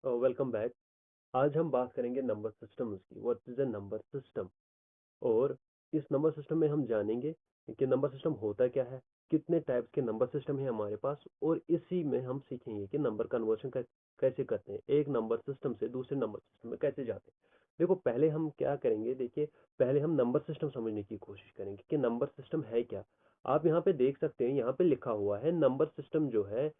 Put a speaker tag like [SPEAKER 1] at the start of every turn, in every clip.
[SPEAKER 1] Welcome back. आज हम बात करेंगे नंबर सिस्टम्स की। What is a number system. और इस नंबर सिस्टम में हम जानेंगे कि नंबर सिस्टम होता क्या है, कितने टाइप्स के नंबर सिस्टम है हमारे पास, और इसी में हम सीखेंगे कि नंबर कन्वर्शन कैसे करते हैं, एक नंबर सिस्टम से दूसरे नंबर सिस्टम में कैसे जाते हैं। देखो, पहले हम क्या करेंगे, देखिए, पहले हम नंबर सिस्टम समझने की कोशिश करेंगे कि नंबर सिस्टम है क्या। आप यहाँ पे देख सकते हैं, यहाँ पे लिखा हुआ है नंबर सिस्टम जो है,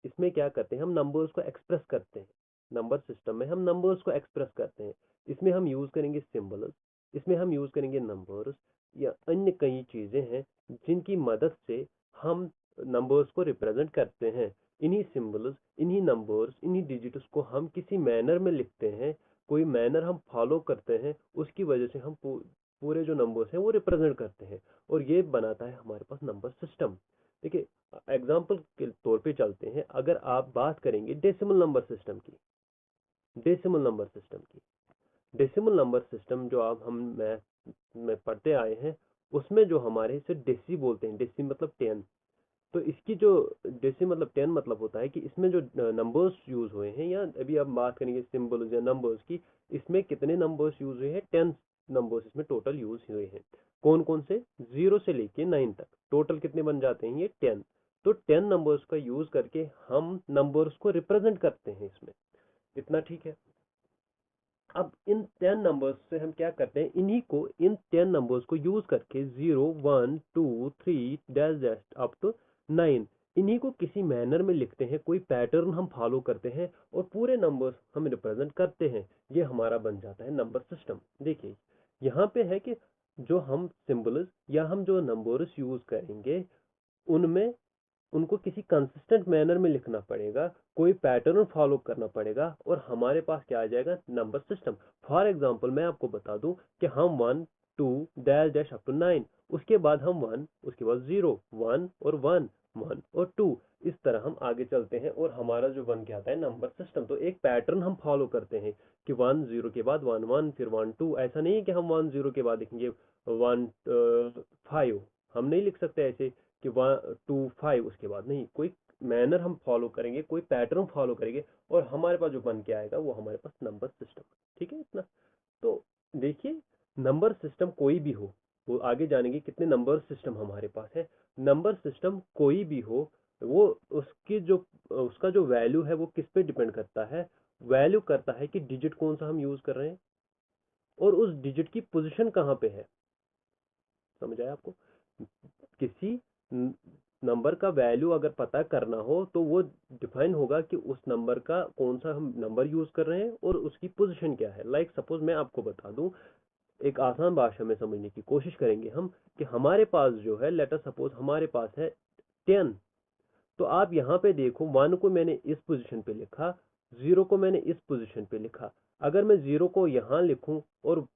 [SPEAKER 1] इसमें क्या करते हैं, हम नंबर्स को एक्सप्रेस करते हैं। नंबर सिस्टम में हम नंबर्स को एक्सप्रेस करते हैं। इसमें हम यूज करेंगे सिंबल्स, इसमें हम यूज करेंगे नंबर्स या अन्य कई चीजें हैं जिनकी मदद से हम नंबर्स को रिप्रेजेंट करते हैं। इन्हीं सिंबल्स, इन्हीं नंबर्स, इन्हीं डिजिट्स को हम किसी मैनर में लिखते हैं। कोई मैनर हम फॉलो करते हैं, उसकी वजह से हम पूरे जो नंबर्स हैं वो रिप्रेजेंट करते हैं, और ये बनाता है हमारे पास नंबर सिस्टम। देखिए, एग्जाम्पल के तौर पे चलते हैं। अगर आप बात करेंगे डेसिमल नंबर सिस्टम की, डेसिमल नंबर सिस्टम की डेसिमल नंबर सिस्टम जो आप हम मैथ में पढ़ते आए हैं, उसमें जो हमारे इसे डेसी बोलते हैं, डेसी मतलब 10। तो इसकी जो डेसी मतलब 10 मतलब होता है कि इसमें जो नंबर्स यूज हुए हैं, या अभी आप बात करेंगे सिंबल्स या नंबर्स की, इसमें कितने नंबर्स यूज हुए हैं, 10 नंबर्स इसमें टोटल यूज हुए हैं। कौन कौन से? 0 से लेके 9 तक टोटल कितने बन जाते हैं, ये 10। तो 10 नंबर्स का यूज करके हम नंबर्स को रिप्रेजेंट करते हैं इसमें। इतना ठीक है। अब इन 10 नंबर्स से हम क्या करते हैं, इन 10 नंबर्स को यूज करके 0 1 2 3 डैश डैश अप टू 9, इन्हीं को किसी मैनर में लिखते हैं, कोई पैटर्न हम फॉलो करते हैं और पूरे नंबर्स हम रिप्रेजेंट करते हैं। ये हमारा बन जाता है नंबर सिस्टम। देखिए, यहाँ पे है कि जो हम सिंबल्स या हम जो नंबर्स यूज करेंगे, उनमें उनको किसी कंसिस्टेंट मैनर में लिखना पड़ेगा, कोई पैटर्न फॉलो करना पड़ेगा, और हमारे पास क्या आ जाएगा, नंबर सिस्टम। फॉर एग्जांपल मैं आपको बता दूं कि हम 1 2 डैश डैश अप टू 9, उसके बाद हम 1, उसके बाद 0 1 और 1 1 और 2, इस तरह हम आगे चलते हैं और हमारा जो बन के आता है नंबर सिस्टम। तो एक पैटर्न हम फॉलो करते हैं कि 1 0 के बाद 1 1 फिर 1 2। ऐसा नहीं है कि हम 1 0 के बाद लिखेंगे 1 5, हम नहीं लिख सकते ऐसे कि 1 2 5 उसके बाद नहीं, कोई मैनर हम फॉलो करेंगे, कोई पैटर्न फॉलो करेंगे, और हमारे पास जो बन के आएगा वो हमारे पास नंबर सिस्टम। ठीक है इतना। तो देखिए, नंबर सिस्टम कोई भी हो, वो आगे जानेंगे कितने नंबर सिस्टम हमारे पास है। नंबर सिस्टम कोई भी हो, वो उसकी जो उसका जो वैल्यू है वो किस पे डिपेंड करता है, वैल्यू करता है कि डिजिट कौन सा हम यूज कर रहे हैं और उस डिजिट की पोजीशन कहाँ पे है। समझ आया आपको? किसी नंबर का वैल्यू अगर पता करना हो तो वो डिफाइन होगा कि उस नंबर का कौन सा हम नंबर यूज कर रहे हैं और उसकी पोजीशन क्या है। लाइक सपोज मैं आपको बता दूं, एक आसान भाषा में समझने की कोशिश करेंगे हम, कि हमारे पास जो है, लेट अस सपोज हमारे पास है 10। तो आप यहाँ पे देखो, 1 को मैंने इस पोजीशन पे लिखा, 0 को मैंने इस पोजीशन पे लिखा। अगर मैं 0 को यहाँ लिखूं और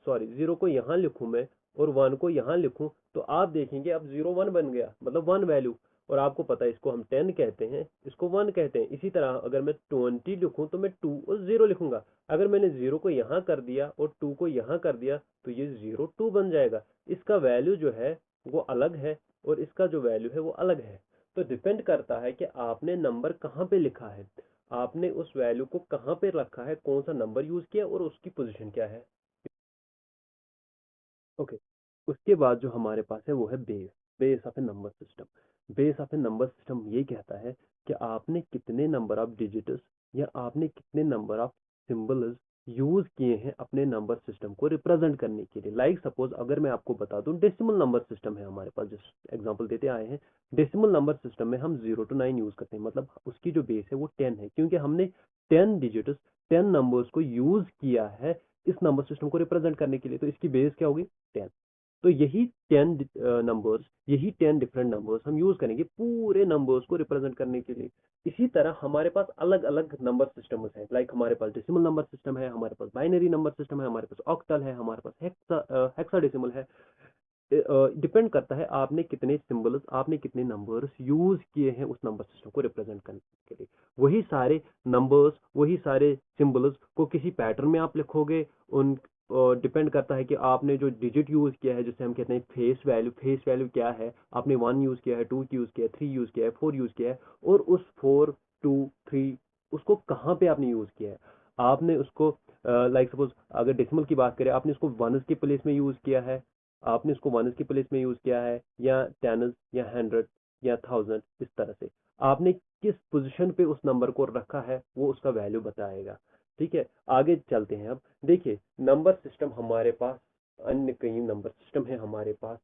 [SPEAKER 1] सॉरी 0 को यहाँ लिखूं मैं, और 1 को यहाँ लिखूं, तो आप देखेंगे अब 0 1 बन गया, मतलब 1 वैल्यू। और आपको पता है इसको हम 10 कहते हैं, इसको 1 कहते हैं। इसी तरह अगर मैं 20 लिखूं तो मैं 2 और 0 लिखूंगा। अगर मैंने 0 को यहाँ कर दिया और 2 को यहाँ कर दिया तो ये 0 2 बन जाएगा। इसका वैल्यू जो है वो अलग है और इसका जो वैल्यू है वो अलग है। तो डिपेंड करता है कि आपने नंबर कहाँ पे लिखा है, आपने उस वैल्यू को कहाँ पे रखा है, कौन सा नंबर यूज किया और उसकी पोजीशन क्या है। ओके। उसके बाद जो हमारे पास है वो है base. Base of A number system. Base of A number system ये कहता है कि आपने कितने नंबर ऑफ डिजिट्स या आपने कितने नंबर ऑफ सिंबल्स यूज किए हैं अपने नंबर सिस्टम को रिप्रेजेंट करने के लिए। लाइक सपोज अगर मैं आपको बता दूं, डेसिमल नंबर सिस्टम है हमारे पास, जिस एग्जांपल देते आए हैं, डेसिमल नंबर सिस्टम में हम 0 to 9 यूज करते हैं। मतलब उसकी जो बेस है वो 10 है, क्योंकि हमने 10 डिजिट्स, 10 नंबर्स को यूज किया है इस नंबर सिस्टम को रिप्रेजेंट करने के लिए। तो इसकी बेस क्या होगी? 10। तो यही 10 नंबर्स, यही 10 डिफरेंट नंबर्स हम यूज करेंगे पूरे नंबर्स को रिप्रेजेंट करने के लिए। इसी तरह हमारे पास अलग अलग नंबर सिस्टम है। लाइक हमारे पास डेसिमल नंबर सिस्टम है, हमारे पास बाइनरी नंबर सिस्टम है, हमारे पास ऑक्टल है, हमारे पास हेक्साडेसिमल है। डिपेंड करता है आपने कितने सिंबल्स, आपने कितने नंबर्स यूज किए हैं उस नंबर सिस्टम को रिप्रेजेंट करने के लिए। वही सारे नंबर्स, वही सारे सिंबल्स को किसी पैटर्न में आप लिखोगे। उन डिपेंड करता है कि आपने जो डिजिट यूज किया है, जिसे हम कहते हैं फेस वैल्यू। फेस वैल्यू क्या है? आपने 1 यूज किया है, 2 यूज किया है, 3 यूज किया है, 4 यूज किया है, और उस 4 2 3 उसको कहाँ पे आपने यूज किया है। आपने उसको लाइक सपोज अगर डेसिमल की बात करें, आपने उसको वनस के प्लेस में यूज किया है, आपने उसको वनस के प्लेस में यूज किया है, या टेनस या हंड्रेड या थाउजेंड, इस तरह से आपने किस पोजीशन पे उस नंबर को रखा है वो उसका वैल्यू बताएगा। ठीक है, आगे चलते हैं। अब देखिए नंबर सिस्टम हमारे पास, अन्य कई नंबर सिस्टम है हमारे पास,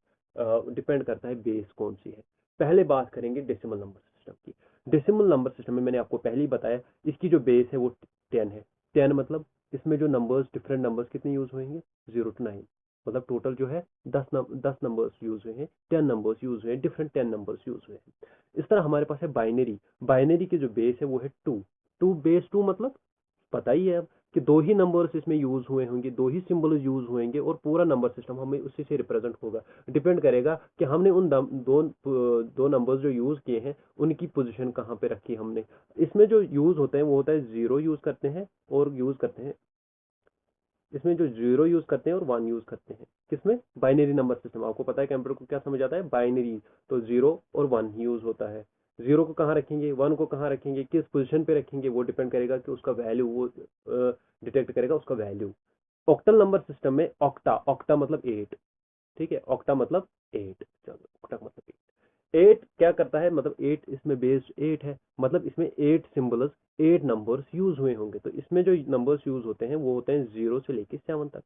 [SPEAKER 1] डिपेंड करता है बेस कौन सी है। पहले बात करेंगे डेसिमल नंबर सिस्टम की। डेसिमल नंबर सिस्टम में मैंने आपको पहले ही बताया, इसकी जो बेस है वो 10 है। 10 मतलब इसमें जो नंबर्स, डिफरेंट नंबर्स कितने यूज होंगे, 0 to 9, मतलब टोटल जो है 10 नंबर्स यूज हुए हैं, 10 नंबर्स यूज हुए हैं, डिफरेंट 10 नंबर्स यूज हुए हैं। इस तरह हमारे पास है बाइनरी। बाइनरी की जो बेस है वो है 2। 2 बेस 2 मतलब पता ही है अब कि दो ही नंबर्स इसमें यूज हुए होंगे, दो ही सिंबल यूज होंगे, और पूरा नंबर सिस्टम हमें उसी से रिप्रेजेंट होगा। डिपेंड करेगा कि हमने उन दो नंबर्स जो यूज किए हैं उनकी पोजीशन कहाँ पे रखी हमने। इसमें जो यूज होते हैं वो होता है जीरो यूज करते हैं, और यूज करते हैं, इसमें जो जीरो यूज करते हैं और वन यूज करते हैं। किसमें, बाइनरी नंबर सिस्टम। आपको पता है कंप्यूटर को क्या समझ आता है, बाइनरी, तो जीरो और वन यूज होता है। जीरो को कहाँ रखेंगे, वन को कहाँ रखेंगे, किस पोजीशन पे रखेंगे, वो डिपेंड करेगा कि उसका वैल्यू, वो डिटेक्ट करेगा उसका वैल्यू। ऑक्टल नंबर सिस्टम में ऑक्टा, ऑक्टा मतलब 8। ठीक है, ऑक्टा मतलब 8, चलो ऑक्टा मतलब 8। 8 क्या करता है, मतलब 8 इसमें बेस्ड 8 है, मतलब इसमें 8 सिंबल्स, 8 नंबर्स यूज हुए होंगे। तो इसमें जो नंबर्स यूज होते हैं वो होते हैं 0 से लेके 7 तक।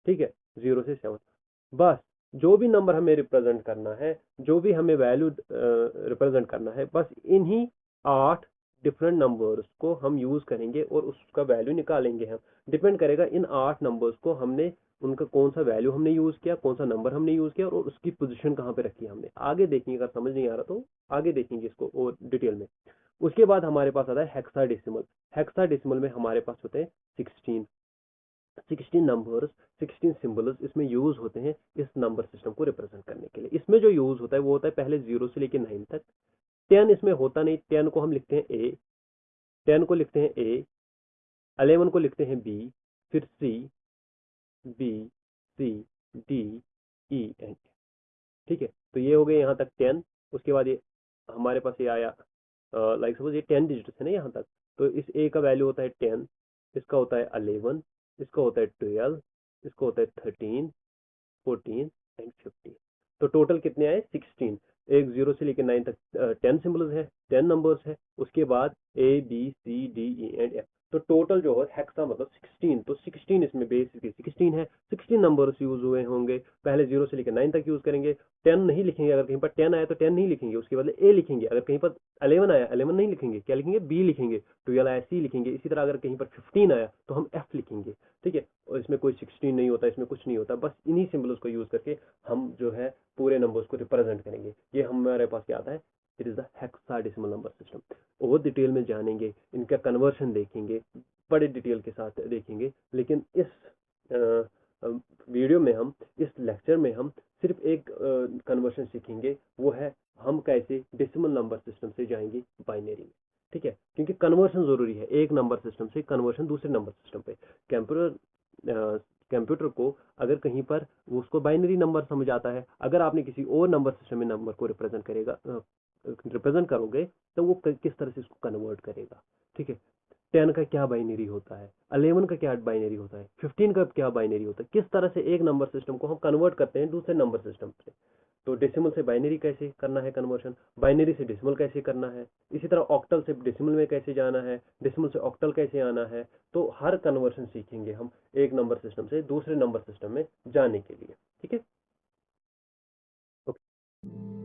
[SPEAKER 1] ठीक है, 0 से 7। बस जो भी नंबर हमें रिप्रेजेंट करना है, जो भी हमें वैल्यू रिप्रेजेंट करना है, बस इन्हीं 8 डिफरेंट नंबर्स को हम यूज करेंगे और उसका वैल्यू निकालेंगे हम। डिपेंड करेगा इन 8 नंबर्स को हमने, उनका कौन सा वैल्यू हमने यूज किया, कौन सा नंबर हमने यूज किया, और उसकी पोजीशन कहाँ पे रखी है हमने। आगे देखेंगे, अगर समझ नहीं आ रहा तो आगे देखेंगे इसको और डिटेल में। उसके बाद हमारे पास आता है हेक्साडेसिमल। हेक्साडेसिमल में हमारे पास होते हैं 16। 16 नंबर्स, 16 सिंबल्स इसमें यूज होते हैं इस नंबर सिस्टम को रिप्रेजेंट करने के लिए। इसमें जो यूज होता है वो होता है पहले 0 से लेकर 9 तक। 10 इसमें होता नहीं, 10 को हम लिखते हैं ए, 10 को लिखते हैं ए, 11 को लिखते हैं बी, फिर C, B, C, D, E end. ठीक है, तो ये हो गए यहाँ तक 10। उसके बाद ये हमारे पास ये आया, लाइक सपोज ये 10 डिजिट है ना यहाँ तक, तो इस ए का वैल्यू होता है 10, इसका होता है 11, इसका होता है 12, इसका होता है 13, 14 एंड 15। तो टोटल कितने आए, 16। एक 0 से लेकर 9 तक 10 सिंबल्स है, 10 नंबर्स है। उसके बाद A B C D E and F. तो टोटल जो है हेक्सा मतलब 16। तो 16 इसमें बेसिकली 16 है। 16 नंबर्स यूज हुए होंगे, पहले 0 से लेकर 9 तक यूज करेंगे। 10 नहीं लिखेंगे, अगर कहीं पर 10 आया तो 10 नहीं लिखेंगे, उसके बदले ए लिखेंगे। अगर कहीं पर 11 आया, 11 नहीं लिखेंगे, क्या लिखेंगे, बी लिखेंगे। 12 आया, सी लिखेंगे। इसी तरह अगर कहीं पर 15 आया तो हम एफ लिखेंगे। ठीक है, और इसमें कोई 16 नहीं होता, इसमें कुछ नहीं होता, बस इन्हीं सिंबल्स को यूज करके हम जो है पूरे नंबर्स को रिप्रेजेंट करेंगे। ये हमारे पास क्या आता है, it is the hexadecimal number system. और डिटेल में जानेंगे, इनका कन्वर्शन देखेंगे, बड़े डिटेल के साथ देखेंगे। लेकिन इस वीडियो में हम, इस लेक्चर में हम सिर्फ एक कन्वर्शन सीखेंगे, वो है हम कैसे डेसिमल नंबर सिस्टम से जाएंगे बाइनरी में। ठीक है, क्योंकि कन्वर्शन जरूरी है, एक नंबर सिस्टम से कन्वर्शन दूसरे नंबर सिस्टम पे। कंप्यूटर कंप्यूटर को अगर कहीं पर वो उसको बाइनरी नंबर समझ आता है, अगर आपने किसी और नंबर सिस्टम में नंबर को रिप्रेजेंट करोगे तो वो किस तरह से इसको कन्वर्ट करेगा। ठीक है, 10 का क्या बाइनरी होता है, 11 का क्या बाइनरी होता है, 15 का क्या बाइनरी होता है, किस तरह से एक नंबर सिस्टम को हम कन्वर्ट करते हैं दूसरे नंबर सिस्टम से। तो डेसिमल से बाइनरी कैसे करना है कन्वर्शन, बाइनरी से डेसिमल कैसे करना है, इसी तरह ऑक्टल से डेसिमल में कैसे जाना है, डेसिमल से ऑक्टल कैसे आना है। तो हर कन्वर्शन सीखेंगे हम एक नंबर सिस्टम से दूसरे नंबर सिस्टम में जाने के लिए। ठीक है, ओके।